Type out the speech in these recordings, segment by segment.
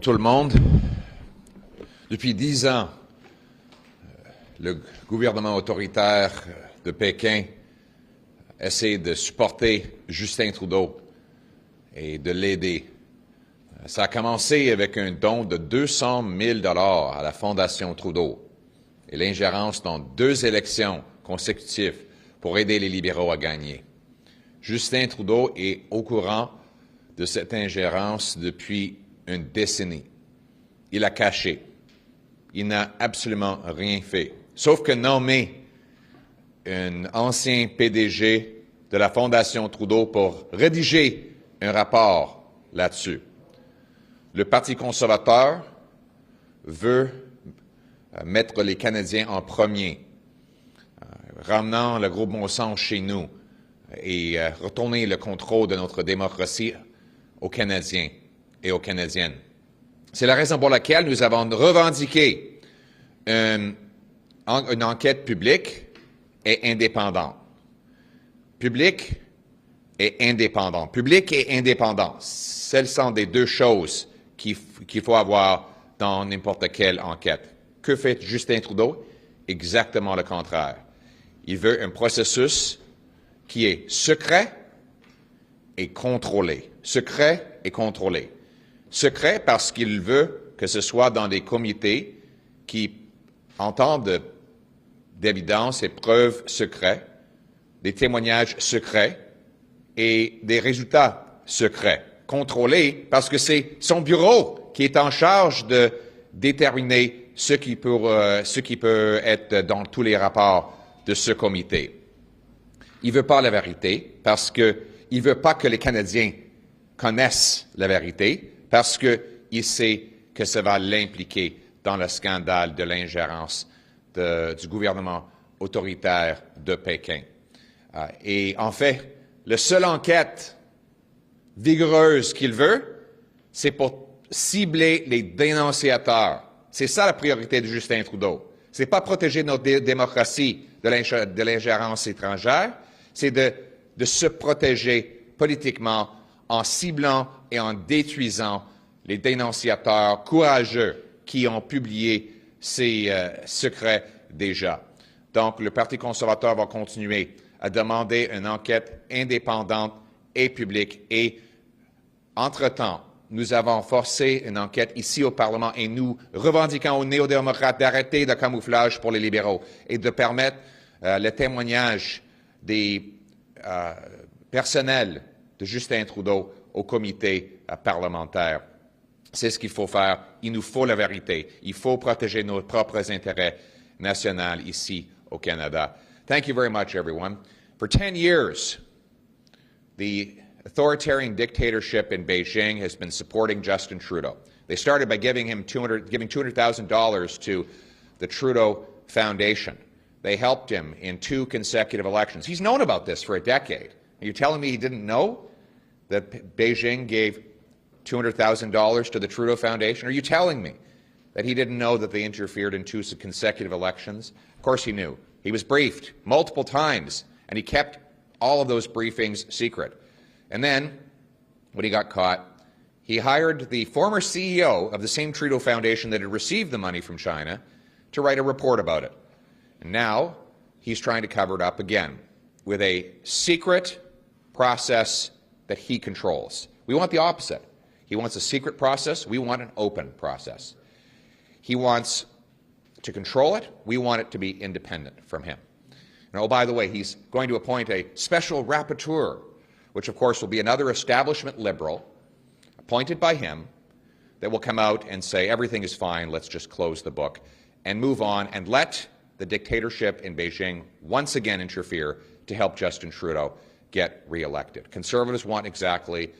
tout le monde. Depuis 10 ans, le gouvernement autoritaire de Pékin essaie de supporter Justin Trudeau et de l'aider. Ça a commencé avec un don de 200 000 $ à la Fondation Trudeau et l'ingérence dans 2 élections consécutives pour aider les libéraux à gagner. Justin Trudeau est au courant de cette ingérence depuis une décennie. Il a caché. Il n'a absolument rien fait, sauf que nommer un ancien PDG de la Fondation Trudeau pour rédiger un rapport là-dessus. Le Parti conservateur veut mettre les Canadiens en premier, ramenant le gros bon sens chez nous et retourner le contrôle de notre démocratie aux Canadiens et aux Canadiennes. C'est la raison pour laquelle nous avons revendiqué une enquête publique et indépendante. Publique et indépendante. Publique et indépendante. Celles sont des 2 choses qu'il faut avoir dans n'importe quelle enquête. Que fait Justin Trudeau? Exactement le contraire. Il veut un processus qui est secret et contrôlé. Secret et contrôlé. Secret parce qu'il veut que ce soit dans des comités qui entendent d'évidence et preuves secrets, des témoignages secrets et des résultats secrets. Contrôlé parce que c'est son bureau qui est en charge de déterminer ce qui peut être dans tous les rapports de ce comité. Il ne veut pas la vérité parce qu'il ne veut pas que les Canadiens connaissent la vérité parce qu'il sait que ça va l'impliquer dans le scandale de l'ingérence du gouvernement autoritaire de Pékin. Et en fait, la seule enquête vigoureuse qu'il veut, c'est pour cibler les dénonciateurs. C'est ça la priorité de Justin Trudeau. C'est pas protéger notre démocratie de l'ingérence étrangère, c'est de se protéger politiquement en ciblant et en détruisant les dénonciateurs courageux qui ont publié ces secrets déjà. Donc, le Parti conservateur va continuer à demander une enquête indépendante et publique. Et, entre-temps, nous avons forcé une enquête ici au Parlement et nous revendiquons aux néo-démocrates d'arrêter le camouflage pour les libéraux et de permettre le témoignage des personnels de Justin Trudeau au comité parlementaire. C'est ce qu'il faut faire. Il nous faut la vérité. Il faut protéger nos propres intérêts nationaux ici au Canada. Thank you very much, everyone. For 10 years, the authoritarian dictatorship in Beijing has been supporting Justin Trudeau. They started by giving $200,000 to the Trudeau Foundation. They helped him in 2 consecutive elections. He's known about this for a decade. Are you telling me he didn't know that Beijing gave $200,000 to the Trudeau Foundation? Are you telling me that he didn't know that they interfered in 2 consecutive elections? Of course he knew. He was briefed multiple times, and he kept all of those briefings secret. And then, when he got caught, he hired the former CEO of the same Trudeau Foundation that had received the money from China to write a report about it. And now, he's trying to cover it up again with a secret process that he controls. We want the opposite. He wants a secret process. We want an open process. He wants to control it. We want it to be independent from him. And oh, by the way, he's going to appoint a special rapporteur, which of course will be another establishment liberal appointed by him that will come out and say everything is fine, let's just close the book and move on and let the dictatorship in Beijing once again interfere to help Justin Trudeau get reelected. Conservatives want exactly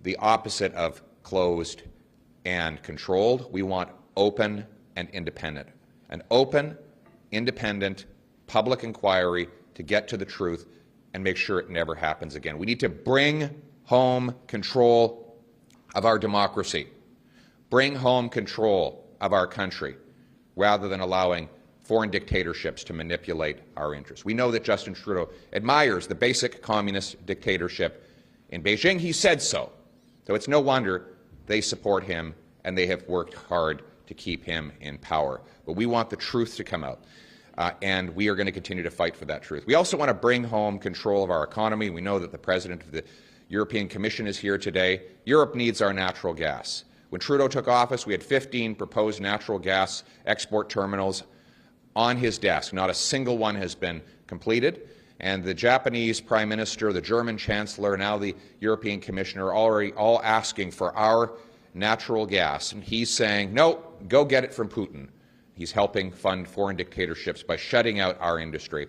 the opposite of closed and controlled. We want open and independent. An open, independent, public inquiry to get to the truth and make sure it never happens again. We need to bring home control of our democracy, bring home control of our country, rather than allowing foreign dictatorships to manipulate our interests. We know that Justin Trudeau admires the basic communist dictatorship in Beijing. He said so. So it's no wonder they support him and they have worked hard to keep him in power. But we want the truth to come out, and we are going to continue to fight for that truth. We also want to bring home control of our economy. We know that the President of the European Commission is here today. Europe needs our natural gas. When Trudeau took office, we had 15 proposed natural gas export terminals on his desk. Not a single one has been completed. And the Japanese Prime Minister, the German Chancellor, now the European Commissioner are already all asking for our natural gas. And he's saying, no, go get it from Putin. He's helping fund foreign dictatorships by shutting out our industry.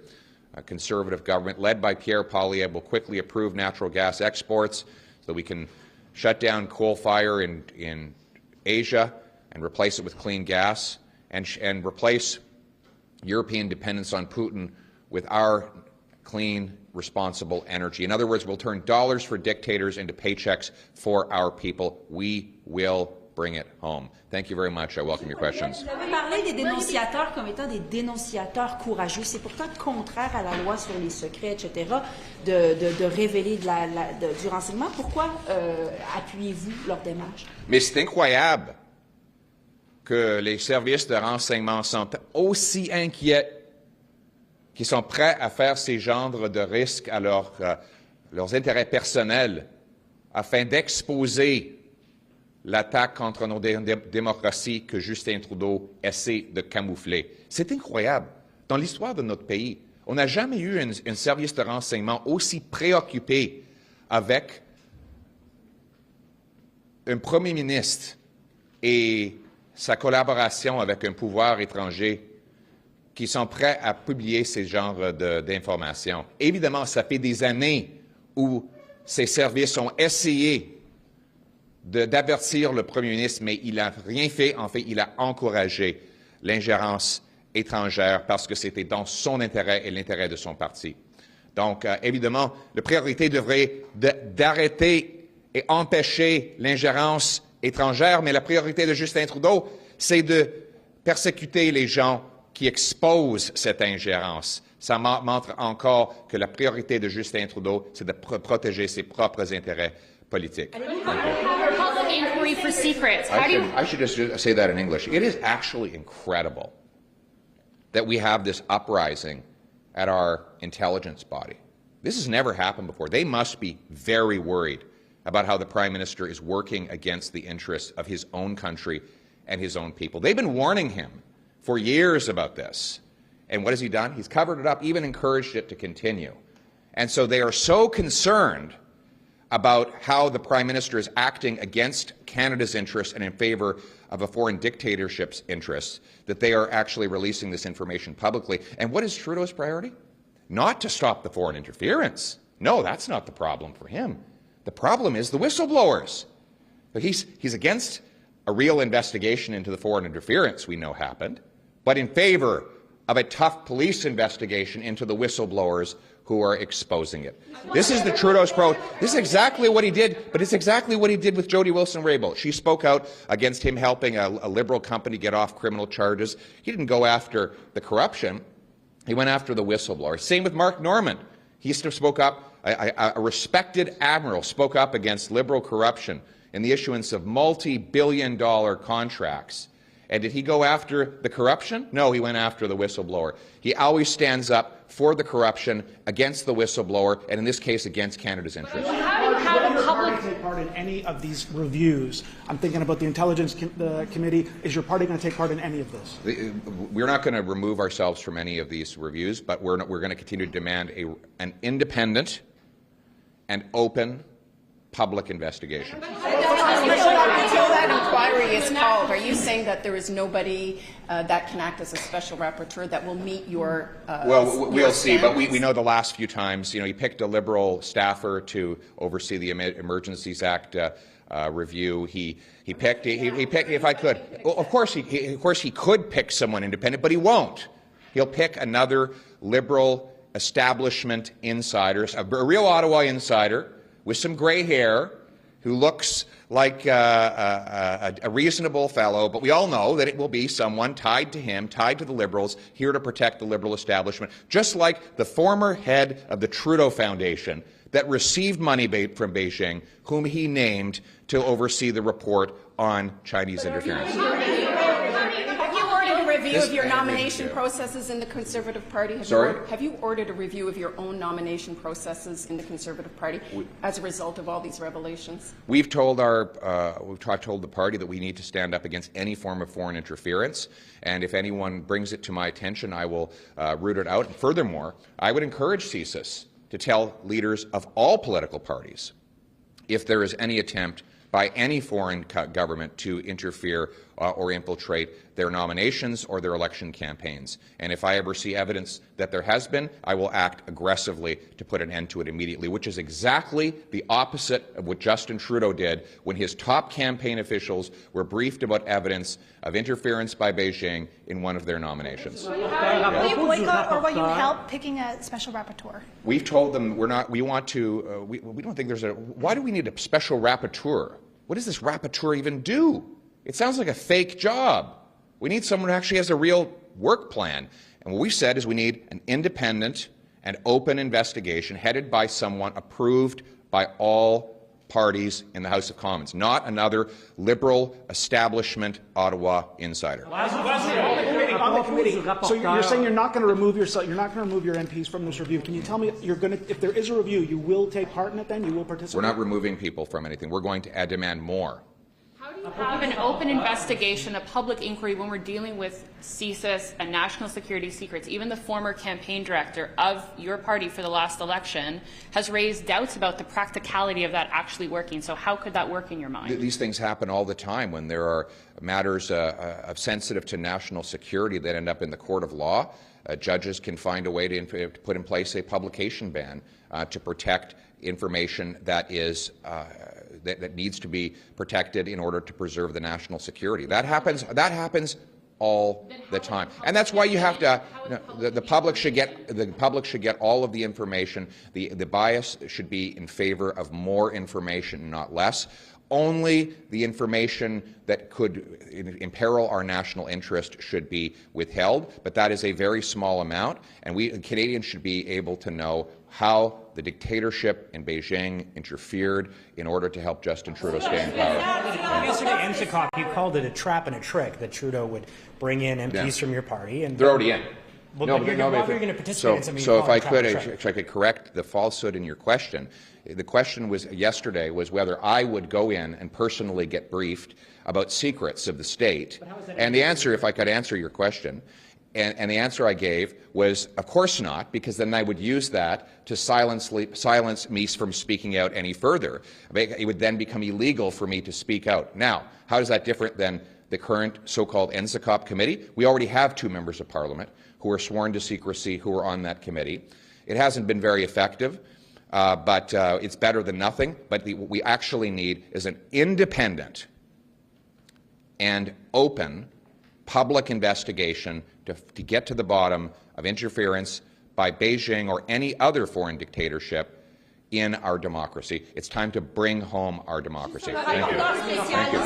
A Conservative government led by Pierre will quickly approve natural gas exports so we can shut down coal fire in Asia and replace it with clean gas, and replace European dependence on Putin with our clean, responsible energy. In other words, we'll turn dollars for dictators into paychecks for our people. We will bring it home. Thank you very much. I welcome your questions. Vous avez parlé des dénonciateurs comme étant des dénonciateurs courageux. C'est pourtant contraire à la loi sur les secrets, etc., de révéler du renseignement. Pourquoi appuyez-vous leur démarche? Mais c'est incroyable que les services de renseignement sont aussi inquiets, qu'ils sont prêts à faire ces genres de risques à leurs intérêts personnels afin d'exposer l'attaque contre nos démocraties que Justin Trudeau essaie de camoufler. C'est incroyable. Dans l'histoire de notre pays, on n'a jamais eu un service de renseignement aussi préoccupé avec un premier ministre et sa collaboration avec un pouvoir étranger qui sont prêts à publier ces genres d'informations. Évidemment, ça fait des années où ces services ont essayé d'avertir le premier ministre, mais il n'a rien fait. En fait, il a encouragé l'ingérence étrangère parce que c'était dans son intérêt et l'intérêt de son parti. Donc, évidemment, la priorité devrait d'arrêter et empêcher l'ingérence étrangère, mais la priorité de Justin Trudeau, c'est de persécuter les gens qui exposent cette ingérence. Ça montre encore que la priorité de Justin Trudeau, c'est de protéger ses propres intérêts politiques. Inquiry for secrets. I should just say that in English. It is actually incredible that we have this uprising at our intelligence body. This has never happened before. They must be very worried about how the Prime Minister is working against the interests of his own country and his own people. They've been warning him for years about this. And what has he done? He's covered it up, even encouraged it to continue. And so they are so concerned about how the Prime Minister is acting against Canada's interests and in favor of a foreign dictatorship's interests that they are actually releasing this information publicly. And what is Trudeau's priority? Not to stop the foreign interference. No, that's not the problem for him. The problem is the whistleblowers. But he's against a real investigation into the foreign interference we know happened, but in favor of a tough police investigation into the whistleblowers who are exposing it. This is the Trudeau's approach. This is exactly what he did, but it's exactly what he did with Jody Wilson-Raybould. She spoke out against him helping a Liberal company get off criminal charges. He didn't go after the corruption. He went after the whistleblower. Same with Mark Norman. He spoke up, a respected admiral spoke up against Liberal corruption in the issuance of multi-billion-dollar contracts. And did he go after the corruption? No, he went after the whistleblower. He always stands up for the corruption, against the whistleblower, and in this case, against Canada's interests. How the public take part in any of these reviews? I'm thinking about the Intelligence Committee. Is your party going to take part in any of this? We're not going to remove ourselves from any of these reviews, but we're going to continue to demand an independent and open public investigation. Until that inquiry is called, are you saying that there is nobody that can act as a special rapporteur that will meet your well, we'll see, but we know the last few times, you know, he picked a Liberal staffer to oversee the Emergencies Act review. He picked, if I could, well, of course he could pick someone independent, but he won't. He'll pick another Liberal establishment insider, a real Ottawa insider with some gray hair, who looks like a reasonable fellow, but we all know that it will be someone tied to him, tied to the Liberals, here to protect the Liberal establishment, just like the former head of the Trudeau Foundation that received money from Beijing, whom he named to oversee the report on Chinese interference. Have you ordered a review of your nomination processes in the Conservative Party? Have you ordered a review of your own nomination processes in the Conservative Party as a result of all these revelations? We've told told the party that we need to stand up against any form of foreign interference, and if anyone brings it to my attention, I will root it out. And furthermore, I would encourage CSIS to tell leaders of all political parties if there is any attempt by any foreign government to interfere or infiltrate their nominations or their election campaigns. And if I ever see evidence that there has been, I will act aggressively to put an end to it immediately, which is exactly the opposite of what Justin Trudeau did when his top campaign officials were briefed about evidence of interference by Beijing in one of their nominations. Will you boycott or will you help picking a special rapporteur? We've told them we don't think there's why do we need a special rapporteur? What does this rapporteur even do? It sounds like a fake job. We need someone who actually has a real work plan. And what we said is we need an independent and open investigation headed by someone approved by all parties in the House of Commons, not another Liberal establishment Ottawa insider. On the committee, so you're saying you're not going to remove yourself, you're not going to remove your MPs from this review. Can you tell me if there is a review, you will take part in it then? You will participate? We're not removing people from anything. We're going to demand more. How do you have an open investigation, a public inquiry, when we're dealing with CSIS and national security secrets? Even the former campaign director of your party for the last election has raised doubts about the practicality of that actually working. So how could that work in your mind? These things happen all the time when there are matters sensitive to national security that end up in the court of law. Judges can find a way to put in place a publication ban to protect information that is that needs to be protected in order to preserve the national security. That happens all the time, and that's why you have to. The public should get all of the information. The bias should be in favor of more information, not less. Only the information that could imperil our national interest should be withheld, but that is a very small amount, and Canadians should be able to know how the dictatorship in Beijing interfered in order to help Justin Trudeau stay in power. Yesterday in Chicago, you called it a trap and a trick that Trudeau would bring in MPs from your party. And they're already in. Well, no, you're going to participate in something. So if I could correct the falsehood in your question, the question was yesterday was whether I would go in and personally get briefed about secrets of the state. And the answer, if I could answer your question, and the answer I gave was, of course not, because then I would use that to silence me from speaking out any further. It would then become illegal for me to speak out. Now, how is that different than the current so-called NSICOP committee? We already have 2 members of Parliament who are sworn to secrecy who are on that committee. It hasn't been very effective, but it's better than nothing. But what we actually need is an independent and open public investigation to get to the bottom of interference by Beijing or any other foreign dictatorship in our democracy. It's time to bring home our democracy. Thank you. Thank you.